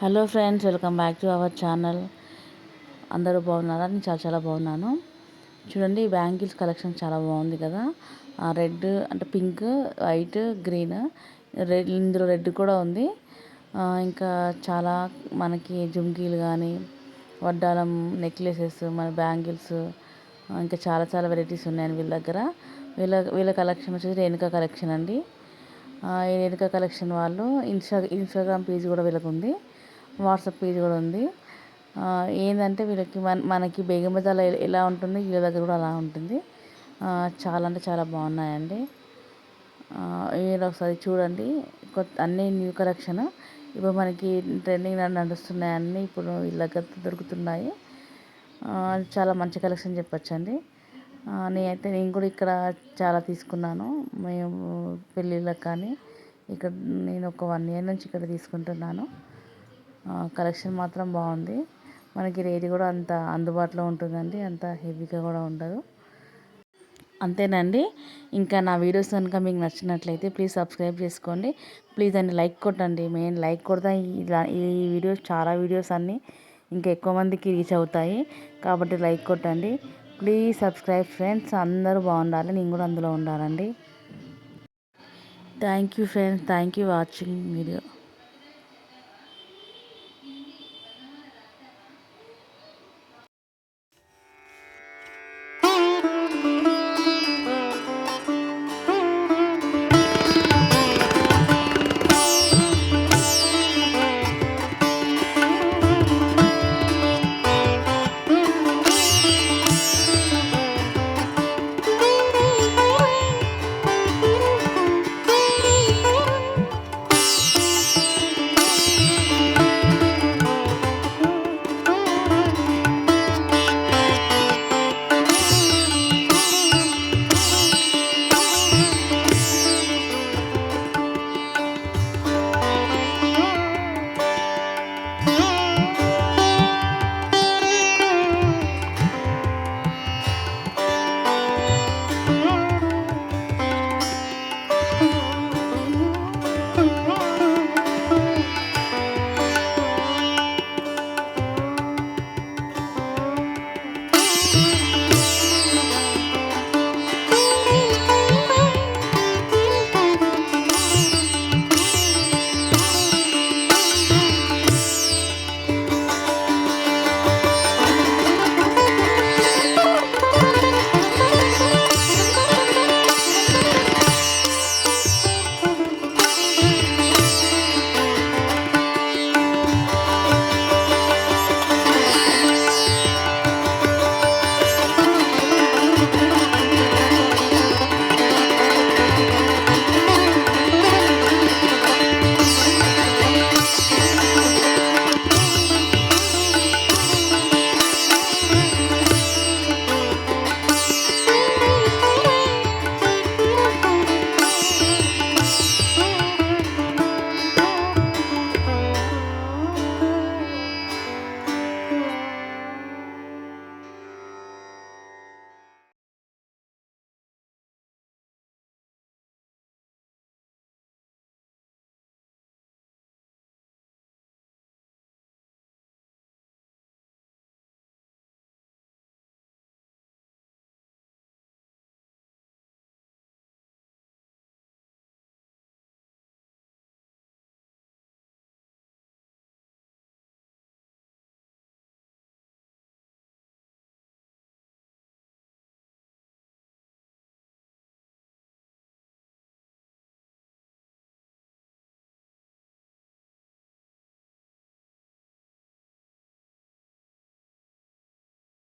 Hello friends, welcome back to our channel. అందరూ బాగున్నారా? నేను చాలా చాలా బాగున్నాను. చూడండి, బ్యాంగిల్స్ కలెక్షన్ చాలా బాగుంది కదా. రెడ్ అంటే పింక్, వైట్, గ్రీన్, రెడ్, ఇందులో రెడ్ కూడా ఉంది. ఇంకా చాలా మనకి జుంకీలు కానీ, వడ్డాలం నెక్లెసెస్, మన బ్యాంగిల్స్, ఇంకా చాలా చాలా వెరైటీస్ ఉన్నాయండి వీళ్ళ దగ్గర. వీళ్ళ కలెక్షన్ వచ్చేసి రేణుకా కలెక్షన్ అండి. ఈ రేణుకా కలెక్షన్ వాళ్ళు ఇన్స్టాగ్రామ్ పేజ్ కూడా వీళ్ళకి ఉంది, వాట్సాప్ పేజ్ కూడా ఉంది. ఏంటంటే వీళ్ళకి మనకి బేగం బజార్లో ఎలా ఉంటుంది, వీళ్ళ దగ్గర కూడా అలా ఉంటుంది. చాలా అంటే చాలా బాగున్నాయండి. మీరు ఒకసారి చూడండి. అన్నీ న్యూ కలెక్షన్ ఇప్పుడు మనకి ట్రెండింగ్ నడుస్తున్నాయి, అన్నీ ఇప్పుడు వీళ్ళ దగ్గర దొరుకుతున్నాయి. చాలా మంచి కలెక్షన్ చెప్పొచ్చండి. నేను కూడా ఇక్కడ చాలా తీసుకున్నాను. మేము పెళ్ళిళ్ళకి కానీ ఇక్కడ నేను ఒక 1 year నుంచి ఇక్కడ తీసుకుంటున్నాను. కలెక్షన్ మాత్రం బాగుంది. మనకి రేట్ కూడా అంత అందుబాటులో ఉంటుందండి, అంత హెవీగా కూడా ఉండదు. అంతేనండి. ఇంకా నా వీడియోస్ కనుక మీకు నచ్చినట్లయితే ప్లీజ్ సబ్స్క్రైబ్ చేసుకోండి. ప్లీజ్ అండి లైక్ కొట్టండి. మెయిన్ లైక్ కొడితే ఈ వీడియోస్, చాలా వీడియోస్ అన్నీ ఇంకా ఎక్కువ మందికి రీచ్ అవుతాయి. కాబట్టి లైక్ కొట్టండి. Please subscribe friends. అందరూ బాగుండాలి, నేను కూడా అందులో ఉండాలండి. Thank you friends. Thank you watching video.